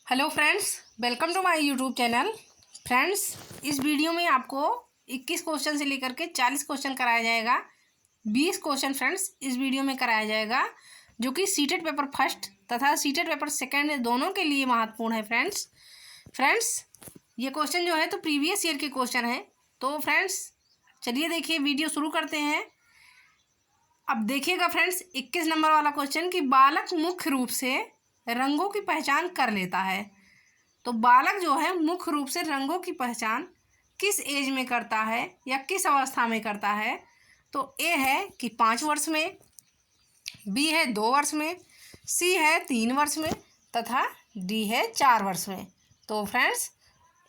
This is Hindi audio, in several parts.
Hello friends, welcome to my YouTube channel. Friends, इस वीडियो में आपको 21 क्वेश्चन से लेकर के 40 क्वेश्चन कराया जाएगा। 20 क्वेश्चन फ्रेंड्स इस वीडियो में कराया जाएगा, जो कि सीटेट पेपर फर्स्ट तथा सीटेट पेपर सेकंड दोनों के लिए महत्वपूर्ण है। फ्रेंड्स ये क्वेश्चन जो है तो प्रीवियस ईयर के क्वेश्चन है। तो फ्रेंड्स चलिए देखिए, वीडियो शुरू करते हैं। अब देखिएगा फ्रेंड्स, 21 नंबर वाला क्वेश्चन कि बालक मुख्य रूप से रंगों की पहचान कर लेता है। तो बालक जो है मुख्य रूप से रंगों की पहचान किस एज में करता है या किस अवस्था में करता है? तो ए है कि 5 वर्ष में, बी है 2 वर्ष में, सी है 3 वर्ष में तथा डी है 4 वर्ष में। तो फ्रेंड्स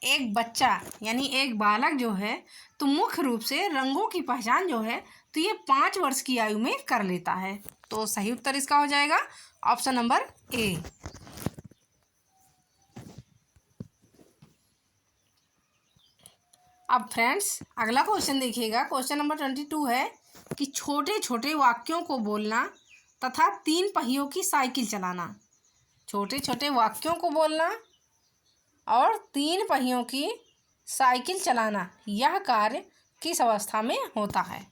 एक बच्चा यानी एक बालक जो है तो मुख्य रूप से रंगों की पहचान जो है तो ये 5 वर्ष की आयु में कर लेता है। तो सही उत्तर इसका हो जाएगा ऑप्शन नंबर ए। अब फ्रेंड्स अगला क्वेश्चन देखिएगा, क्वेश्चन नंबर 22 है कि छोटे छोटे वाक्यों को बोलना तथा 3 पहियों की साइकिल चलाना। छोटे छोटे वाक्यों को बोलना और 3 पहियों की साइकिल चलाना, यह कार्य किस अवस्था में होता है?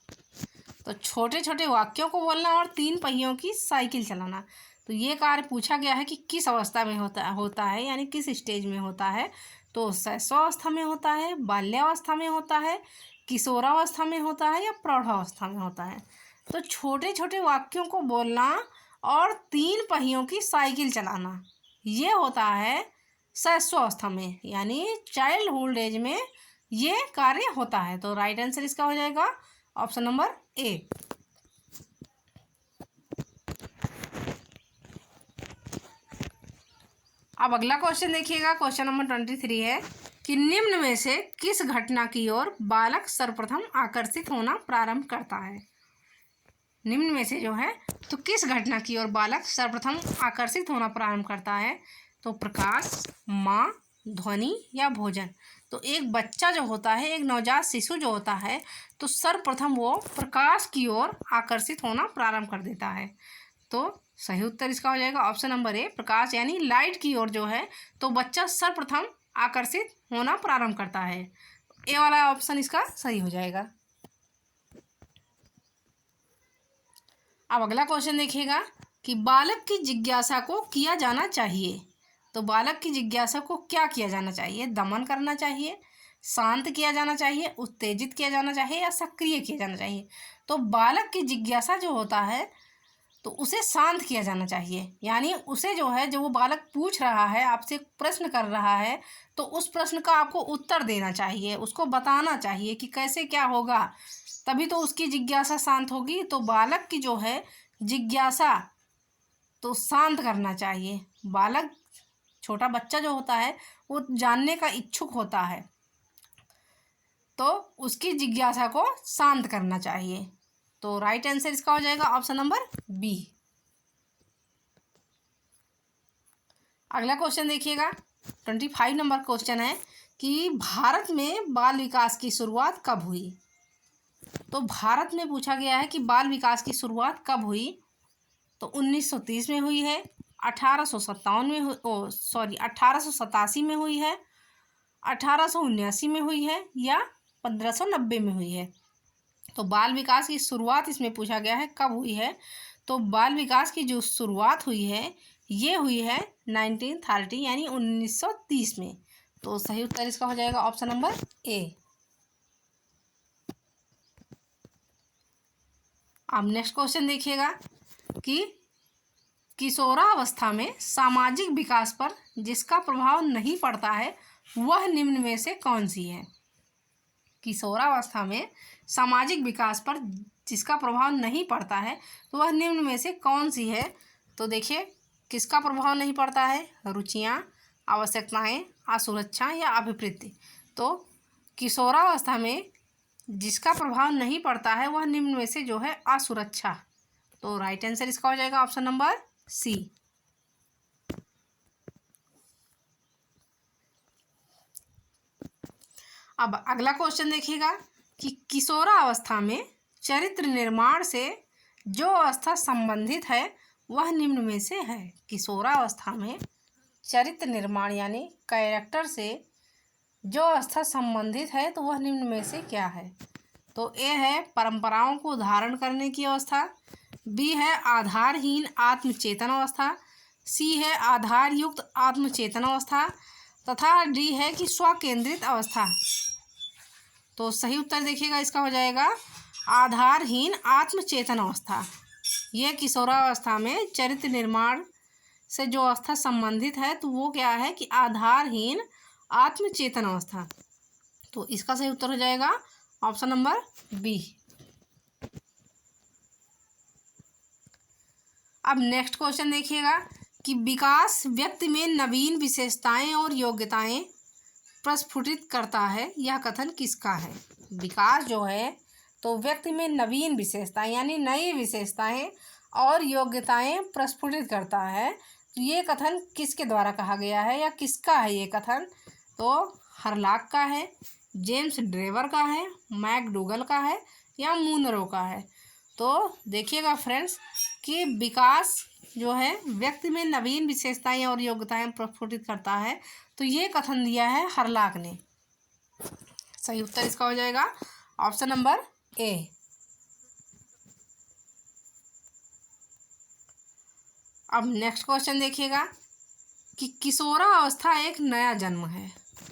तो छोटे छोटे वाक्यों को बोलना और 3 पहियों की साइकिल चलाना, तो ये कार्य पूछा गया है कि किस अवस्था में होता है यानी किस स्टेज में होता है? तो शैशवावस्था में होता है, बाल्यावस्था में होता है, किशोरावस्था में होता है या प्रौढ़ावस्था में होता है? तो छोटे छोटे वाक्यों को बोलना और 3 पहियों की साइकिल चलाना, ये होता है शैशवावस्था में यानी चाइल्डहुड एज में ये कार्य होता है। तो राइट आंसर इसका हो जाएगा ऑप्शन नंबर ए। अब अगला क्वेश्चन देखिएगा, क्वेश्चन नंबर 23 है कि निम्न में से किस घटना की ओर बालक सर्वप्रथम आकर्षित होना प्रारंभ करता है? निम्न में से जो है तो किस घटना की ओर बालक सर्वप्रथम आकर्षित होना प्रारंभ करता है? तो प्रकाश, माँ, ध्वनि या भोजन। तो एक बच्चा जो होता है, एक नवजात शिशु जो होता है तो सर्वप्रथम वो प्रकाश की ओर आकर्षित होना प्रारंभ कर देता है। तो सही उत्तर इसका हो जाएगा ऑप्शन नंबर ए, प्रकाश यानी लाइट की ओर जो है तो बच्चा सर्वप्रथम आकर्षित होना प्रारंभ करता है। ए वाला ऑप्शन इसका सही हो जाएगा। अब अगला क्वेश्चन देखिएगा कि बालक की जिज्ञासा को किया जाना चाहिए। तो बालक की जिज्ञासा को क्या किया जाना चाहिए? दमन करना चाहिए, शांत किया जाना चाहिए, उत्तेजित किया जाना चाहिए या सक्रिय किया जाना चाहिए? तो बालक की जिज्ञासा जो होता है तो उसे शांत किया जाना चाहिए, यानी उसे जो है, जो वो बालक पूछ रहा है, आपसे प्रश्न कर रहा है तो उस प्रश्न का आपको उत्तर देना चाहिए, उसको बताना चाहिए कि कैसे क्या होगा, तभी तो उसकी जिज्ञासा शांत होगी। तो बालक की जो है जिज्ञासा तो शांत करना चाहिए। बालक, छोटा बच्चा जो होता है वो जानने का इच्छुक होता है, तो उसकी जिज्ञासा को शांत करना चाहिए। तो राइट आंसर इसका हो जाएगा ऑप्शन नंबर बी। अगला क्वेश्चन देखिएगा, 25 नंबर क्वेश्चन है कि भारत में बाल विकास की शुरुआत कब हुई? तो भारत में पूछा गया है कि बाल विकास की शुरुआत कब हुई? तो 1930 में हुई है, 1857 में 1887 में हुई है, 1879 में हुई है या 1590 में हुई है? तो बाल विकास की शुरुआत इसमें पूछा गया है कब हुई है? तो बाल विकास की जो शुरुआत हुई है ये हुई है 1930 यानी 1930 में। तो सही उत्तर इसका हो जाएगा ऑप्शन नंबर ए। अब नेक्स्ट क्वेश्चन देखिएगा कि किशोरावस्था में सामाजिक विकास पर जिसका प्रभाव नहीं पड़ता है वह निम्न में से कौन सी है? किशोरावस्था में सामाजिक विकास पर जिसका प्रभाव नहीं पड़ता है तो वह निम्न में से कौन सी है? तो देखिए, किसका प्रभाव नहीं पड़ता है? रुचियाँ, आवश्यकताएं, असुरक्षा या अभिवृत्ति। तो किशोरावस्था में जिसका प्रभाव नहीं पड़ता है वह निम्न में से जो है असुरक्षा। तो राइट आंसर इसका हो जाएगा ऑप्शन नंबर सी। अब अगला क्वेश्चन देखिएगा कि किशोरावस्था में चरित्र निर्माण से जो अवस्था संबंधित है वह निम्न में से है। किशोरावस्था में चरित्र निर्माण यानी कैरेक्टर से जो अवस्था संबंधित है तो वह निम्न में से क्या है। तो ए है परंपराओं को धारण करने की अवस्था, बी है आधारहीन आत्मचेतन अवस्था, सी है आधार युक्त आत्मचेतन अवस्था तथा डी है कि स्वकेंद्रित अवस्था। तो सही उत्तर देखिएगा इसका हो जाएगा आधारहीन आत्मचेतन अवस्था। यह किशोरावस्था में चरित्र निर्माण से जो अवस्था संबंधित है तो वो क्या है कि आधारहीन आत्मचेतन अवस्था। तो इसका सही उत्तर हो जाएगा ऑप्शन नंबर बी। अब नेक्स्ट क्वेश्चन देखिएगा कि विकास व्यक्ति में नवीन विशेषताएं और योग्यताएं प्रस्फुटित करता है, यह कथन किसका है। विकास जो है तो व्यक्ति में नवीन विशेषताएं यानी नई विशेषताएं और योग्यताएं प्रस्फुटित करता है, तो ये कथन किसके द्वारा कहा गया है या किसका है ये कथन। तो हरलाक का है, जेम्स ड्रेवर का है, मैकडूगल का है या मुनरो का है। तो देखिएगा फ्रेंड्स कि विकास जो है व्यक्ति में नवीन विशेषताएं और योग्यताएं प्रस्फुटित करता है, तो ये कथन दिया है हरलाक ने। सही उत्तर इसका हो जाएगा ऑप्शन नंबर ए। अब नेक्स्ट क्वेश्चन देखिएगा कि किशोरावस्था एक नया जन्म है।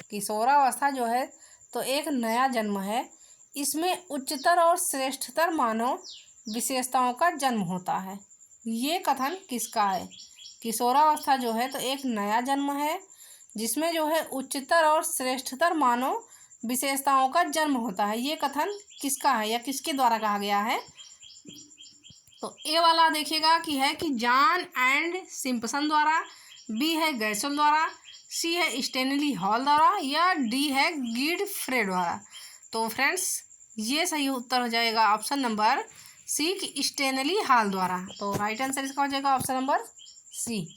किशोरावस्था जो है तो एक नया जन्म है, इसमें उच्चतर और श्रेष्ठतर मानव विशेषताओं का जन्म होता है। ये कथन किसका है। किशोरावस्था जो है तो एक नया जन्म है जिसमें जो है उच्चतर और श्रेष्ठतर मानव विशेषताओं का जन्म होता है। ये कथन किसका है या किसके द्वारा कहा गया है। तो ए वाला देखिएगा कि है कि जॉन एंड सिम्पसन द्वारा, बी है गैसल द्वारा, सी है स्टेनली हॉल द्वारा या डी है गिडफ्रे द्वारा। तो फ्रेंड्स ये सही उत्तर हो जाएगा ऑप्शन नंबर सी कि स्टेनली हॉल द्वारा। तो राइट आंसर इसका हो जाएगा ऑप्शन नंबर सी।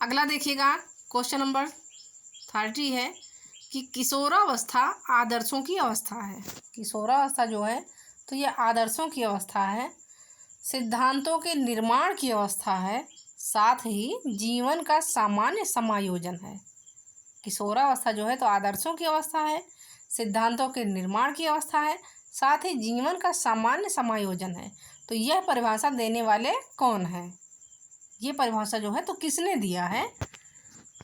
अगला देखिएगा क्वेश्चन नंबर 30 है कि किशोरावस्था आदर्शों की अवस्था है। किशोरावस्था जो है तो ये आदर्शों की अवस्था है, सिद्धांतों के निर्माण की अवस्था है, साथ ही जीवन का सामान्य समायोजन है। किशोरावस्था जो है तो आदर्शों की अवस्था है, सिद्धांतों के निर्माण की अवस्था है, साथ ही जीवन का सामान्य समायोजन है। तो यह परिभाषा देने वाले कौन है। ये परिभाषा जो है तो किसने दिया है।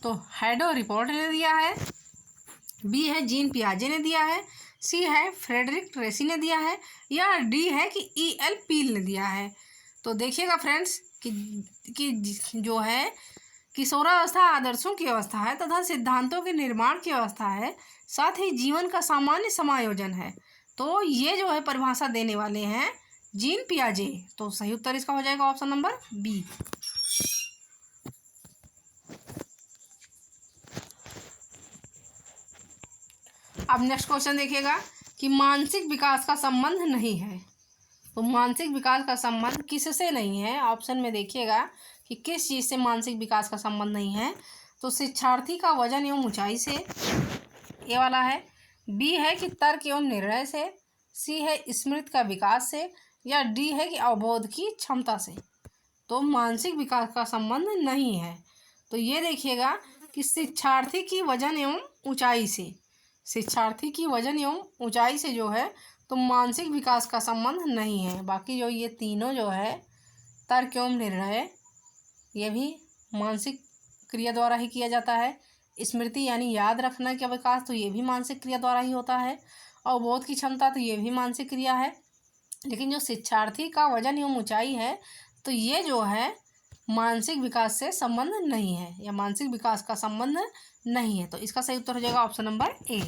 तो हैडो रिपोर्ट ने दिया है, बी है जीन पियाजे ने दिया है, सी है फ्रेडरिक ट्रेसी ने दिया है या डी है कि E.L. पील ने दिया है। तो देखिएगा फ्रेंड्स कि जो है किशोरावस्था आदर्शों की अवस्था है तथा सिद्धांतों के निर्माण की अवस्था है, साथ ही जीवन का सामान्य समायोजन है। तो ये जो है परिभाषा देने वाले हैं जीन पियाजे। तो सही उत्तर इसका हो जाएगा ऑप्शन नंबर बी। अब नेक्स्ट क्वेश्चन देखिएगा कि मानसिक विकास का संबंध नहीं है। तो मानसिक विकास का संबंध किससे नहीं है। ऑप्शन में देखिएगा कि किस चीज़ से मानसिक विकास का संबंध नहीं है। तो शिक्षार्थी का वजन एवं ऊंचाई से, ये वाला है, बी है कि तर्क एवं निर्णय से, सी है स्मृति का विकास से या डी है कि अवबोध की क्षमता से। तो मानसिक विकास का संबंध नहीं है। तो ये देखिएगा कि शिक्षार्थी की वजन एवं ऊंचाई से, शिक्षार्थी की वजन एवं ऊंचाई से जो है तो मानसिक विकास का संबंध नहीं है। बाकी जो ये तीनों जो है तर्क एवं निर्णय, ये भी मानसिक क्रिया द्वारा ही किया जाता है। स्मृति यानी याद रखने का विकास तो ये भी मानसिक क्रिया द्वारा ही होता है। और बोध की क्षमता तो ये भी मानसिक क्रिया है। लेकिन जो शिक्षार्थी का वजन एवं ऊंचाई है तो ये जो है मानसिक विकास से संबंध नहीं है या मानसिक विकास का संबंध नहीं है। तो इसका सही उत्तर हो जाएगा ऑप्शन नंबर ए।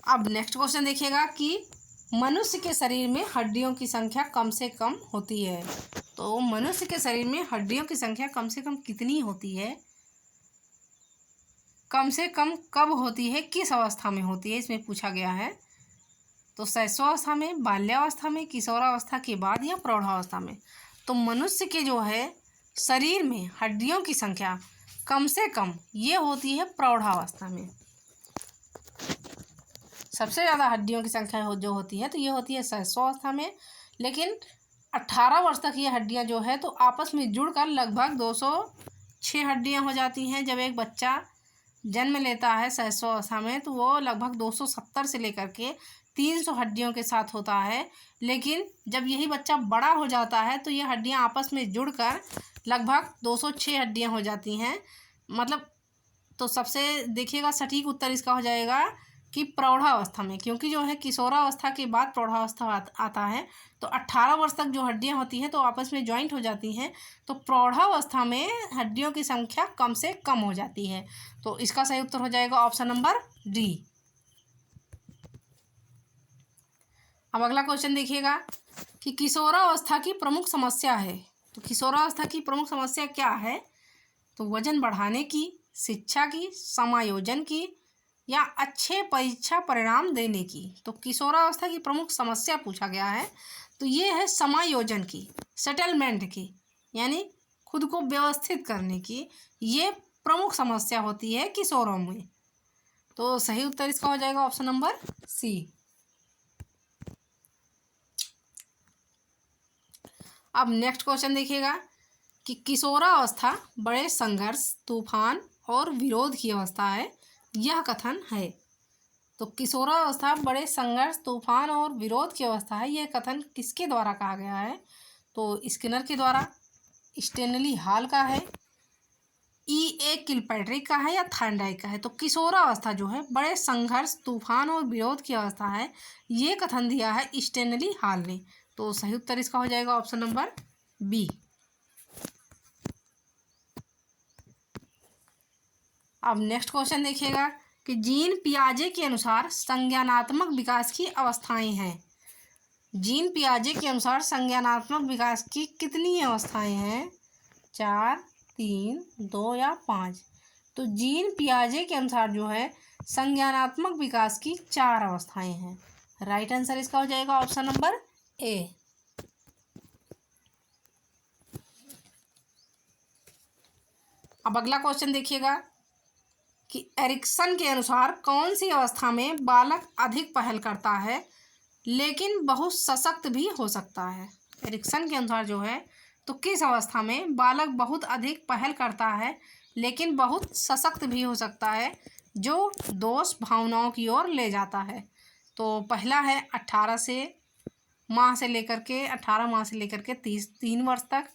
अब नेक्स्ट क्वेश्चन देखिएगा कि मनुष्य के शरीर में हड्डियों की संख्या कम से कम होती है। तो मनुष्य के शरीर में हड्डियों की संख्या कम से कम कितनी होती है, कम से कम कब होती है, किस अवस्था में होती है, इसमें पूछा गया है। तो शैशवावस्था में, बाल्यावस्था में, किशोरावस्था के बाद या प्रौढ़ावस्था में। तो मनुष्य के जो है शरीर में हड्डियों की संख्या कम से कम ये होती है प्रौढ़ावस्था में। सबसे ज़्यादा हड्डियों की संख्या जो होती है तो ये होती है शैशवावस्था में, लेकिन 18 वर्ष तक ये हड्डियाँ जो है तो आपस में जुड़कर लगभग 206 हड्डियाँ हो जाती हैं। जब एक बच्चा जन्म लेता है शैशवावस्था में तो वो लगभग 270 से लेकर के 300 हड्डियों के साथ होता है। लेकिन जब यही बच्चा बड़ा हो जाता है तो ये हड्डियाँ आपस में जुड़कर लगभग 206 हड्डियाँ हो जाती हैं। मतलब तो सबसे देखिएगा सटीक उत्तर इसका हो जाएगा कि प्रौढ़ावस्था में, क्योंकि जो है किशोरावस्था के बाद प्रौढ़ावस्था आता है। तो 18 वर्ष तक जो हड्डियां होती हैं तो आपस में जॉइंट हो जाती हैं, तो प्रौढ़ावस्था में हड्डियों की संख्या कम से कम हो जाती है। तो इसका सही उत्तर हो जाएगा ऑप्शन नंबर डी। अब अगला क्वेश्चन देखिएगा कि किशोरावस्था की प्रमुख समस्या है। तो किशोरावस्था की प्रमुख समस्या क्या है? तो वजन बढ़ाने की, शिक्षा की, समायोजन की या अच्छे परीक्षा परिणाम देने की। तो किशोरावस्था की प्रमुख समस्या पूछा गया है तो ये है समायोजन की, सेटलमेंट की, यानी खुद को व्यवस्थित करने की। ये प्रमुख समस्या होती है किशोरों में। तो सही उत्तर इसका हो जाएगा ऑप्शन नंबर सी। अब नेक्स्ट क्वेश्चन देखिएगा कि किशोरावस्था बड़े संघर्ष, तूफान और विरोध की अवस्था है, यह कथन है। तो किशोरावस्था बड़े संघर्ष, तूफान और विरोध की अवस्था है, यह कथन किसके द्वारा कहा गया है? तो स्किनर के द्वारा, स्टेनली हॉल का है, E.A. किलपैट्रिक का है या थॉर्नडाइक का है। तो किशोरावस्था जो है बड़े संघर्ष, तूफान और विरोध की अवस्था है, ये कथन दिया है स्टेनली हॉल ने। तो सही उत्तर इसका हो जाएगा ऑप्शन नंबर बी। अब नेक्स्ट क्वेश्चन देखिएगा कि जीन पियाजे के अनुसार संज्ञानात्मक विकास की अवस्थाएं हैं। जीन पियाजे के अनुसार संज्ञानात्मक विकास की कितनी अवस्थाएं हैं? 4, 3, 2 या 5। तो जीन पियाजे के अनुसार जो है संज्ञानात्मक विकास की 4 अवस्थाएं हैं। राइट आंसर इसका हो जाएगा ऑप्शन नंबर ए। अब अगला क्वेश्चन देखिएगा कि एरिक्सन के अनुसार कौन सी अवस्था में बालक अधिक पहल करता है लेकिन बहुत सशक्त भी हो सकता है? एरिक्सन के अनुसार जो है तो किस अवस्था में बालक बहुत अधिक पहल करता है लेकिन बहुत सशक्त भी हो सकता है, जो दोष भावनाओं की ओर ले जाता है? तो पहला है 18 माह से लेकर के 3 वर्ष तक।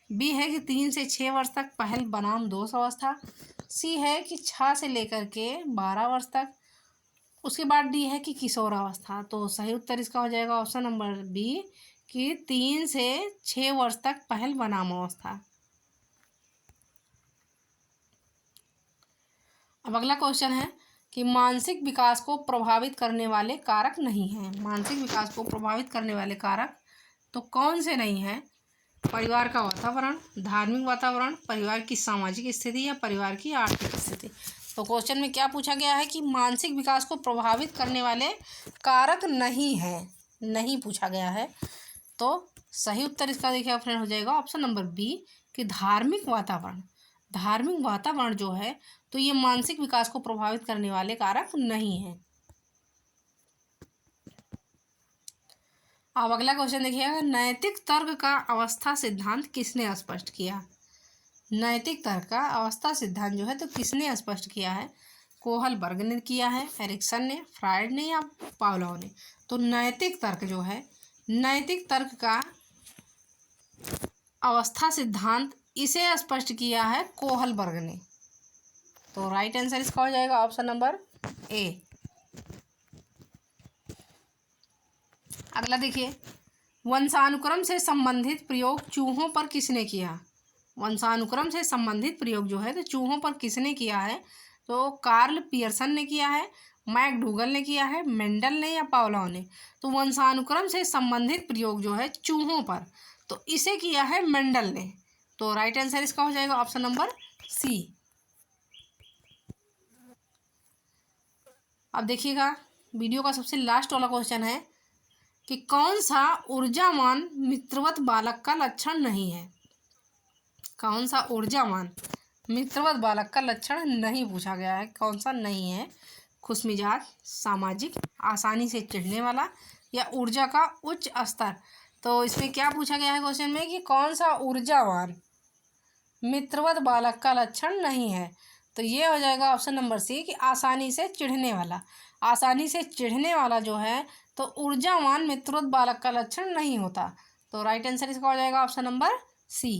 बी है कि 3 से 6 वर्ष तक पहल बनाम दोष अवस्था। सी है कि 6 से लेकर के 12 वर्ष तक। उसके बाद डी है कि किशोरावस्था। तो सही उत्तर इसका हो जाएगा ऑप्शन नंबर बी कि 3 से 6 वर्ष तक पहल बनाम अवस्था। अब अगला क्वेश्चन है कि मानसिक विकास को प्रभावित करने वाले कारक नहीं हैं। मानसिक विकास को प्रभावित करने वाले कारक तो कौन से नहीं हैं? परिवार का वातावरण, धार्मिक वातावरण, परिवार की सामाजिक स्थिति या परिवार की आर्थिक स्थिति। तो क्वेश्चन में क्या पूछा गया है कि मानसिक विकास को प्रभावित करने वाले कारक नहीं है, नहीं पूछा गया है। तो सही उत्तर इसका देखिए फ्रेंड हो जाएगा ऑप्शन नंबर बी कि धार्मिक वातावरण। धार्मिक वातावरण जो है तो ये मानसिक विकास को प्रभावित करने वाले कारक नहीं है। अब अगला क्वेश्चन देखिएगा, नैतिक तर्क का अवस्था सिद्धांत किसने स्पष्ट किया? नैतिक तर्क का अवस्था सिद्धांत जो है तो किसने स्पष्ट किया है? कोहलबर्ग ने किया है, एरिक्सन ने, फ्रायड ने या पावलोव ने? तो नैतिक तर्क जो है, नैतिक तर्क का अवस्था सिद्धांत इसे स्पष्ट किया है कोहलबर्ग ने। तो राइट आंसर इसका हो जाएगा ऑप्शन नंबर ए। अगला देखिए, वंशानुक्रम से संबंधित प्रयोग चूहों पर किसने किया? वंशानुक्रम से संबंधित प्रयोग जो है तो चूहों पर किसने किया है? तो कार्ल पियर्सन ने किया है, मैकडूगल ने किया है, मेंडल ने या पावलोव ने? तो वंशानुक्रम से संबंधित प्रयोग जो है चूहों पर तो इसे किया है मेंडल ने। तो राइट आंसर इसका हो जाएगा ऑप्शन नंबर सी। अब देखिएगा, वीडियो का सबसे लास्ट वाला क्वेश्चन है कि कौन सा ऊर्जावान मित्रवत बालक का लक्षण नहीं है? कौन सा ऊर्जावान मित्रवत बालक का लक्षण नहीं पूछा गया है, कौन सा नहीं है? खुशमिजाज, सामाजिक, आसानी से चिढ़ने वाला या ऊर्जा का उच्च स्तर तो इसमें क्या पूछा गया है क्वेश्चन में कि कौन सा ऊर्जावान मित्रवत बालक का लक्षण नहीं है। तो ये हो जाएगा ऑप्शन नंबर सी कि आसानी से चिढ़ने वाला। आसानी से चिढ़ने वाला जो है तो ऊर्जावान मित्रवत बालक का लक्षण नहीं होता। तो राइट आंसर इसका हो जाएगा ऑप्शन नंबर सी।